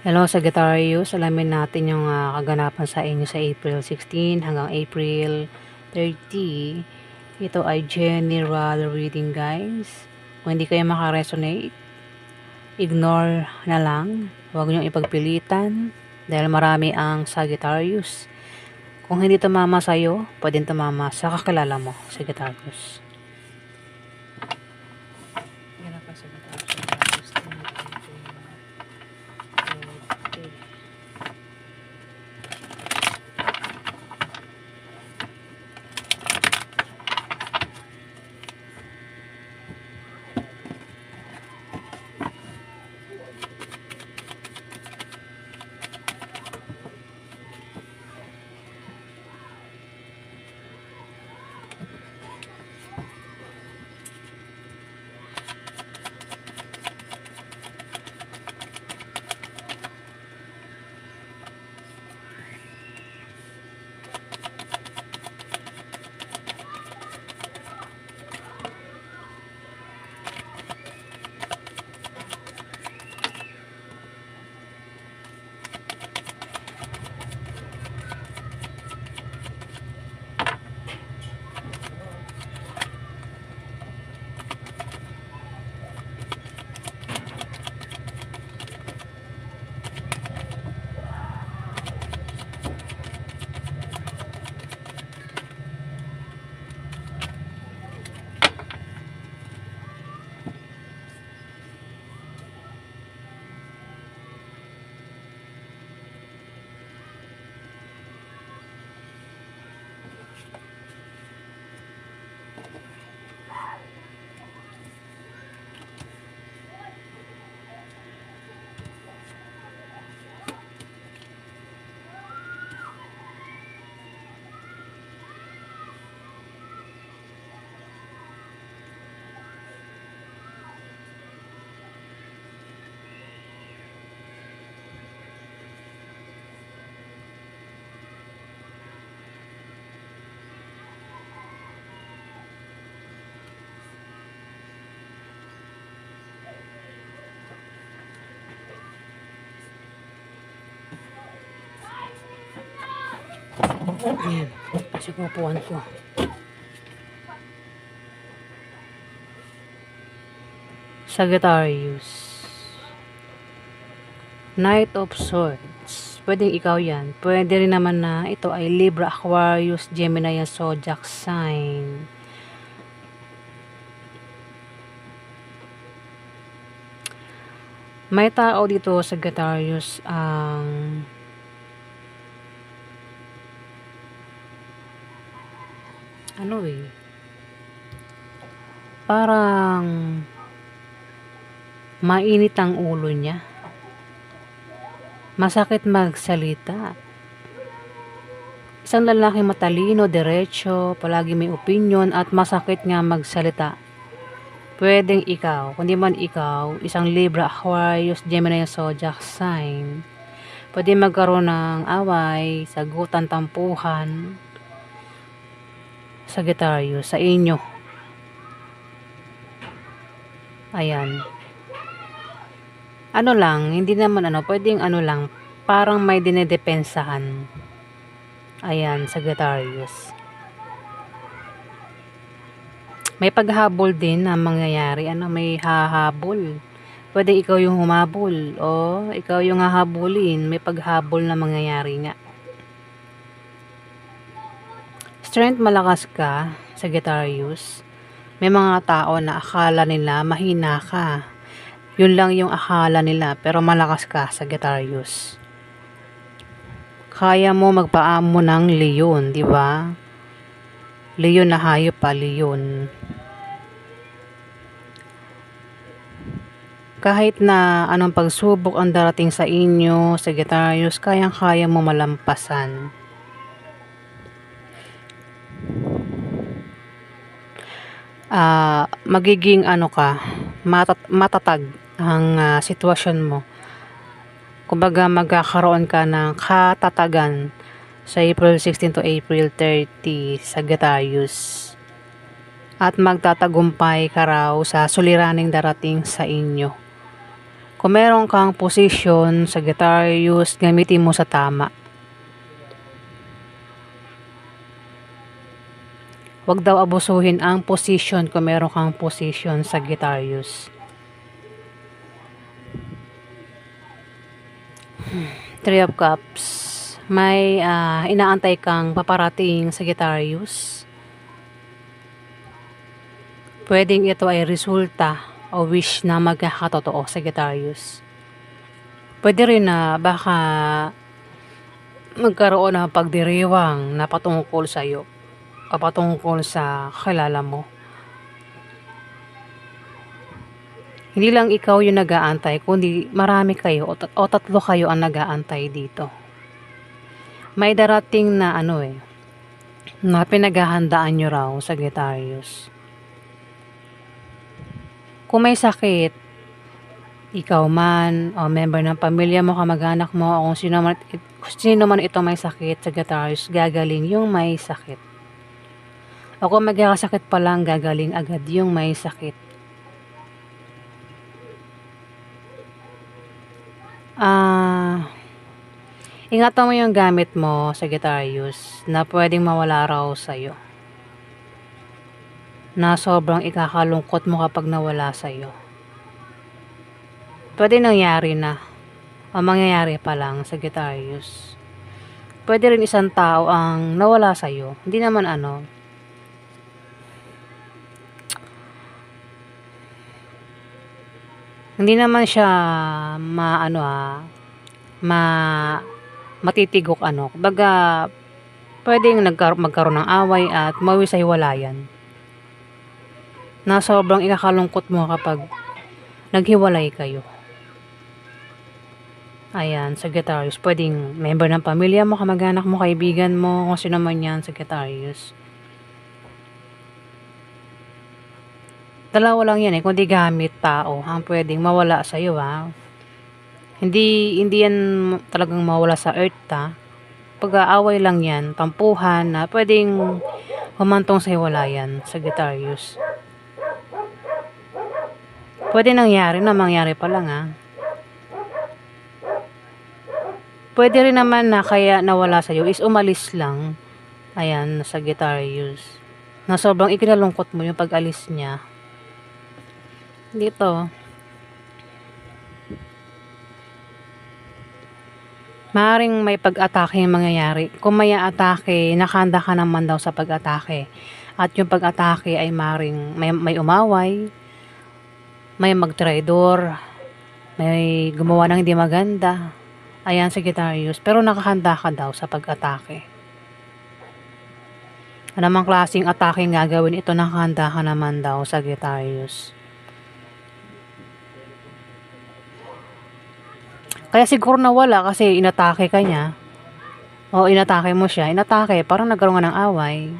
Hello Sagittarius, alamin natin yung kaganapan sa inyo sa April 16 hanggang April 30. Ito ay general reading guys. Kung hindi kayo makaresonate, ignore na lang. Huwag niyong ipagpilitan dahil marami ang Sagittarius. Kung hindi tumama sa'yo, pwedeng tumama sa kakilala mo, Sagittarius. Yan ang Sagittarius. Ayan, kasi kupuan ko. Sagittarius. Knight of Swords. Pwedeng ikaw yan. Pwede rin naman na ito ay Libra, Aquarius, Gemini, and Zodiac sign. May tao dito, Sagittarius, ang parang mainit ang ulo niya. Masakit magsalita. Isang lalaki matalino, diretso, palagi may opinion at masakit nga magsalita. Pwedeng ikaw, kundi man ikaw, isang Libra, Aquarius, Gemini, Zodiac sign. Pwede magkaroon ng away, sagutan, tampuhan, Sagittarius, sa inyo. Ayan. Ano lang, hindi naman pwedeng lang, parang may dinedepensahan. Ayan, Sagittarius. May paghabol din na mangyayari, may hahabol. Pwede ikaw yung humabol o ikaw yung hahabulin, may paghabol na mangyayari nga. Strength, malakas ka, Sagittarius. May mga tao na akala nila mahina ka. Yun lang yung akala nila, pero malakas ka, Sagittarius. Kaya mo magpaamo ng leon, di ba? Leon na hayop pa, leon. Kahit na anong pagsubok ang darating sa inyo, Sagittarius, kayang-kaya mo malampasan. Magiging matatag ang sitwasyon mo. Kumbaga magkakaroon ka ng katatagan sa April 16 to April 30, Sagittarius. At magtatagumpay ka raw sa suliraning darating sa inyo. Kung meron kang posisyon sa Sagittarius, gamitin mo sa tama. Huwag daw abusuhin ang posisyon kung meron kang posisyon sa Sagittarius. Three of Cups. May inaantay kang paparating sa Sagittarius. Pwedeng ito ay resulta o wish na magkakatotoo sa Sagittarius. Pwede rin na baka magkaroon ng pagdiriwang na patungkol sa iyo o patungkol sa kakilala mo. Hindi lang ikaw yung nag-aantay, kundi marami kayo o tatlo kayo ang nag-aantay dito. May darating na na pinaghahandaan nyo raw sa Sagittarius. Kung may sakit, ikaw man o member ng pamilya mo, kamag-anak mo, o kung sino man ito may sakit sa Sagittarius, gagaling yung may sakit. O kung magkakasakit pa lang, gagaling agad yung may sakit. Ingatan mo yung gamit mo sa Sagittarius na pwedeng mawala raw sa'yo. Na sobrang ikakalungkot mo kapag nawala sa'yo. Pwede nangyari na o mangyayari pa lang sa Sagittarius. Pwede rin isang tao ang nawala sa'yo. Hindi naman hindi naman siya matitigok Kumbaga, pwedeng magkaroon ng away at mawi sa hiwalayan. Na sobrang ikakalungkot mo kapag naghiwalay kayo. Ayan, Sagittarius. Pwedeng member ng pamilya mo, kamag-anak mo, kaibigan mo, kung sino man yan, Sagittarius. Dalawa lang yan kundi gamit tao ang pwedeng mawala sa iyo Hindi yan talagang mawala sa earth Pag-aaway lang yan, tampuhan na pwedeng humantong sa hiwalayan, Sagittarius. Pwede nangyari na mangyari pa lang Pwede rin naman na kaya nawala sa iyo is umalis lang. Ayan, Sagittarius. Na sobrang ikinalungkot mo yung pag-alis niya. Dito. Maaaring may pag-atake yung mangyayari. Kung may atake, nakahanda ka naman daw sa pag-atake. At yung pag-atake ay maaaring may umaway, may magtraidor, may gumawa ng hindi maganda. Ayan, Sagittarius. Pero nakahanda ka daw sa pag-atake. Anumang klaseng atake gagawin ito, nakahanda ka naman daw, Sagittarius. Kaya siguro nawala kasi inatake ka niya. O inatake mo siya. Inatake, parang nagkaroon ng away.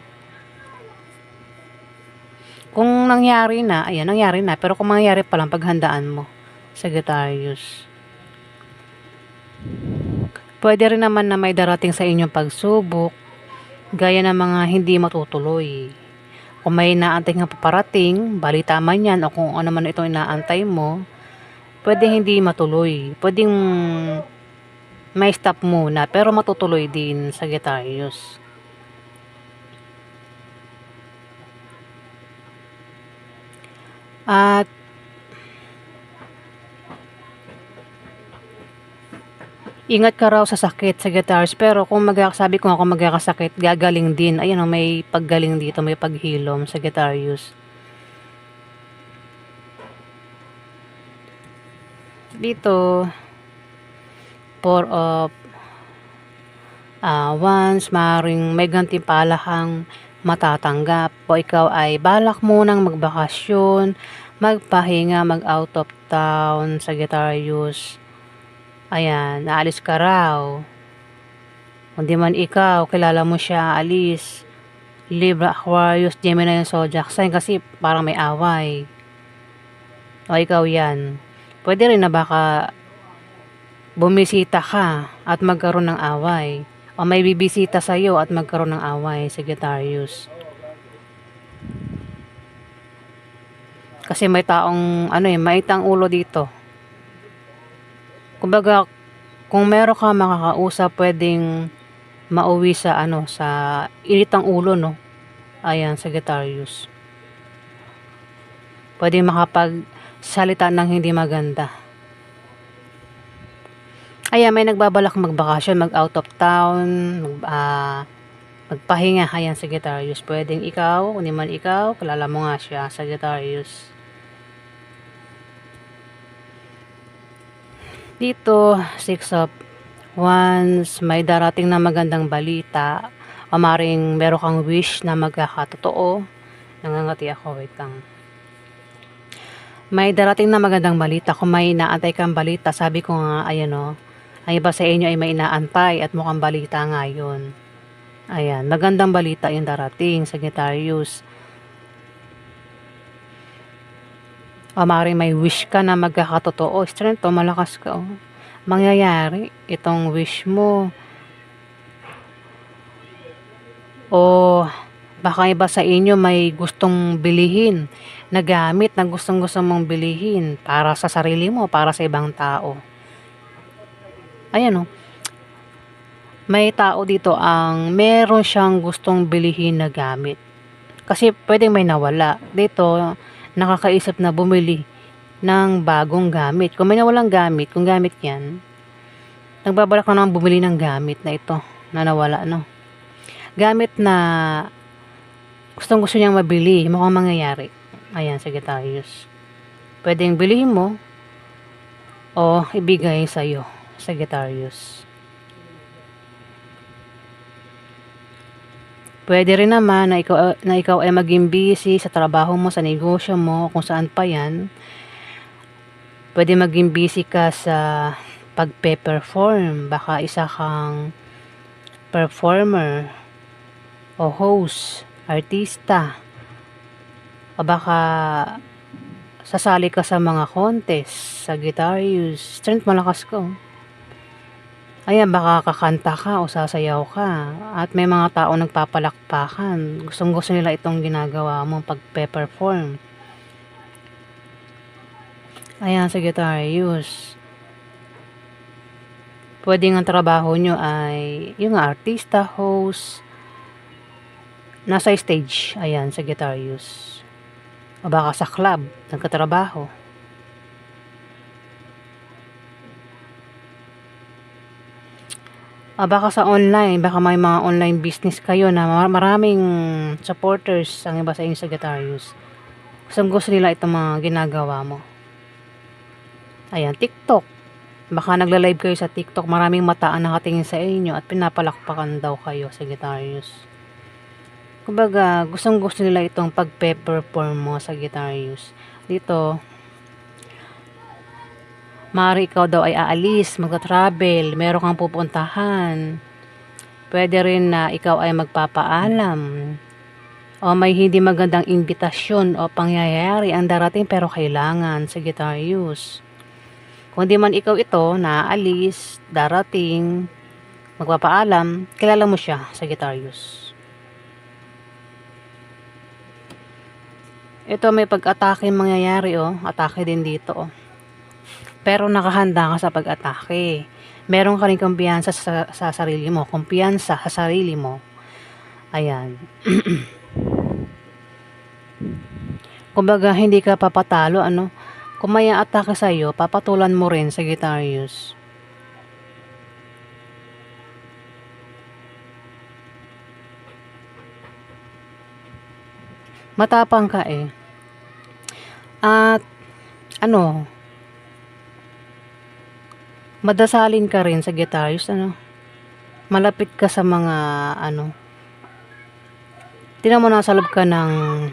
Kung nangyari na, ayan, nangyari na. Pero kung mangyari pa lang, paghandaan mo, Sagittarius. Pwede rin naman na may darating sa inyong pagsubok, gaya ng mga hindi matutuloy. Kung may inaantay nga paparating, balita man yan, o kung ano man itong inaantay mo, pwede hindi matuloy. Pwedeng may stop muna, pero matutuloy din, Sagittarius. At ingat ka raw sa sakit, Sagittarius. Pero kung sabi ko nga kung magkakasakit, gagaling din. Ayun may paggaling dito, may paghilom, Sagittarius. Dito, Four of Wands, maaaring may gantimpala kang matatanggap o ikaw ay balak mo nang magbakasyon, magpahinga, mag-out of town, Sagittarius. Ayan, naalis ka raw. Kung di man ikaw, kilala mo siya, alis. Libra, Aquarius, Gemini yung zodiac sign kasi parang may away. O ikaw yan. Pwede rin na baka bumisita ka at magkaroon ng away. O may bibisita sa'yo at magkaroon ng away, Sagittarius. Kasi may taong, maitang ulo dito. Kumbaga, kung meron kang makakausap, pwedeng mauwi sa ano, sa init ng ulo, no? Ayan, Sagittarius. Pwedeng makapagsalita ng hindi maganda. Ayan, may nagbabalak magbakasyon, mag-out of town, magpahinga. Ayan, Sagittarius. Pwedeng ikaw, kung di man ikaw, kilala mo nga siya, Sagittarius. Dito, 6 of Wands, may darating na magandang balita. O maring meron kang wish na magkakatotoo. Nangangati ako, wait lang. May darating na magandang balita. Kung may inaantay kang balita, sabi ko nga, ayan o, ang iba sa inyo ay may inaantay at mukhang balita nga yun. Ayan, magandang balita yung darating, Sagittarius. O maring may wish ka na magkakatotoo. Strength, malakas ka o. Mangyayari itong wish mo. O baka iba sa inyo may gustong bilihin na gamit na gustong-gusto mong bilihin para sa sarili mo, para sa ibang tao. Ayan o. May tao dito ang meron siyang gustong bilihin na gamit. Kasi pwedeng may nawala. Dito, nakakaisip na bumili ng bagong gamit. Kung may nawalang gamit, kung gamit yan, nagbabalak na naman bumili ng gamit na ito na nawala, no? Gamit na gustong-gusto niyang mabili, mukhang mangyayari. Ayan, Sagittarius. Pwedeng bilihin mo o ibigay sa'yo, Sagittarius. Pwede rin naman na ikaw ay maging busy sa trabaho mo, sa negosyo mo, kung saan pa yan. Pwede maging busy ka sa pagpe-perform. Baka isa kang performer o host, artista. O baka sasali ka sa mga contest, Sagittarius. Strength, malakas ko. Ayan, baka kakanta ka o sasayaw ka. At may mga tao nagpapalakpakan. Gustong-gusto nila itong ginagawa mo pag-perform. Ayan, Sagittarius. Pwedeng ang trabaho nyo ay yung artista, host, nasa stage. Ayan, Sagittarius. O baka sa club, nagkatrabaho. Baka sa online, baka may mga online business kayo na maraming supporters ang iba sa inyo, Sagittarius. Gusto nila itong mga ginagawa mo. Ayan, TikTok. Baka nagla-live kayo sa TikTok, maraming mata ang nakatingin sa inyo at pinapalakpakan daw kayo, Sagittarius. Kumbaga, gustong-gusto nila itong pagpe-perform mo, Sagittarius. Dito, maaari ikaw daw ay aalis, magta-travel, meron kang pupuntahan. Pwede rin na ikaw ay magpapaalam. O may hindi magandang imbitasyon o pangyayari ang darating pero kailangan, Sagittarius. Kung di man ikaw ito, naaalis, darating, magpapaalam, kilala mo siya, Sagittarius. Ito may pag-atake mangyayari atake din dito Pero nakahanda ka sa pag-atake. Meron ka rin kumpiyansa sa sarili mo. Kumpiyansa sa sarili mo. Ayan. Kumbaga, hindi ka papatalo, Kung may atake sa'yo, papatulan mo rin, Sagittarius. Matapang ka At, madasalin ka rin, Sagittarius, malapit ka sa mga, tinan mo nasa loob ka ng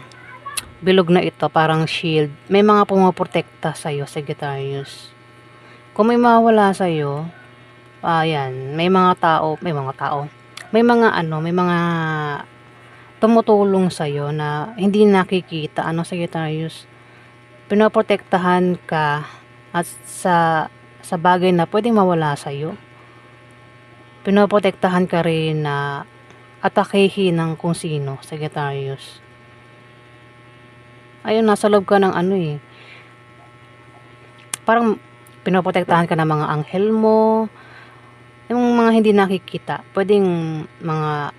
bilog na ito, parang shield. May mga pumoprotekta sa'yo, Sagittarius. Kung may mawala sa'yo, ayan, may mga tao, may mga tumutulong sa'yo na hindi nakikita, Sagittarius. Pinoprotektahan ka at sa bagay na pwedeng mawala sa'yo. Pinoprotektahan ka rin na atakehin ng kung sino, Sagittarius. Ayun, nasa loob ka ng parang Pinoprotektahan ka ng mga anghel mo, yung mga hindi nakikita. Pwedeng mga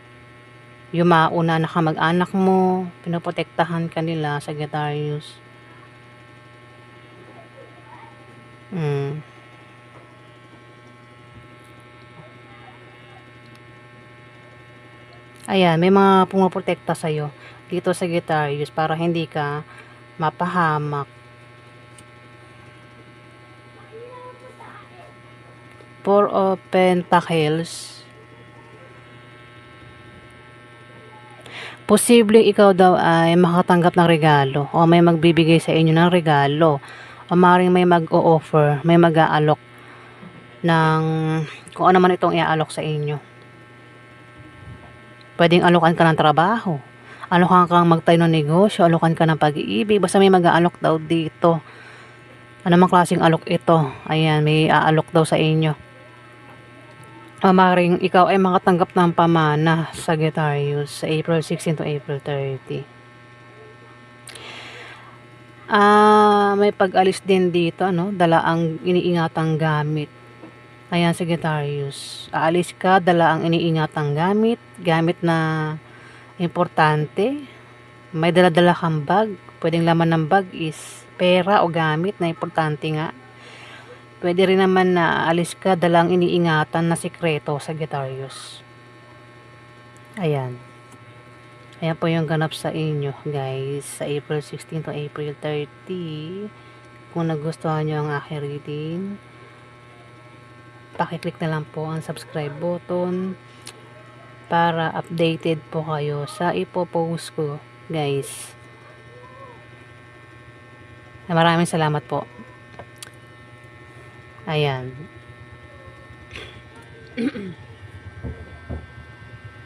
yumao na nakamag-anak mo, pinoprotektahan ka nila, Sagittarius. Ayan, may mga pumoprotekta sa'yo dito sa Sagittarius para hindi ka mapahamak. Four of Pentacles. Posibleng ikaw daw ay makatanggap ng regalo o may magbibigay sa inyo ng regalo o maaaring may mag-o-offer, may mag-aalok ng kung ano man itong iaalok sa inyo. Pwedeng alokan ka ng trabaho, alokan kang magtayo ng negosyo, alokan ka ng pag-iibig, basta may mag-aalok daw dito. Ano mang klaseng alok ito? Ayan, may aalok daw sa inyo. Maring ikaw ay makatanggap ng pamana, Sagittarius, sa April 16 to April 30. May pag-alis din dito, ano? Dala ang iniingatang gamit. Ayan, Sagittarius. Aalis ka, dala ang iniingatang gamit. Gamit na importante. May dala-dala kang bag. Pwedeng laman ng bag is pera o gamit na importante nga. Pwede rin naman na aalis ka, dala ang iniingatan na sikreto, Sagittarius. Ayan. Ayan po yung ganap sa inyo, guys. Sa April 16 to April 30. Kung nagustuhan nyo ang aking reading, pakiclick na lang po ang subscribe button para updated po kayo sa ipopost ko, guys. Maraming salamat po. Ayan.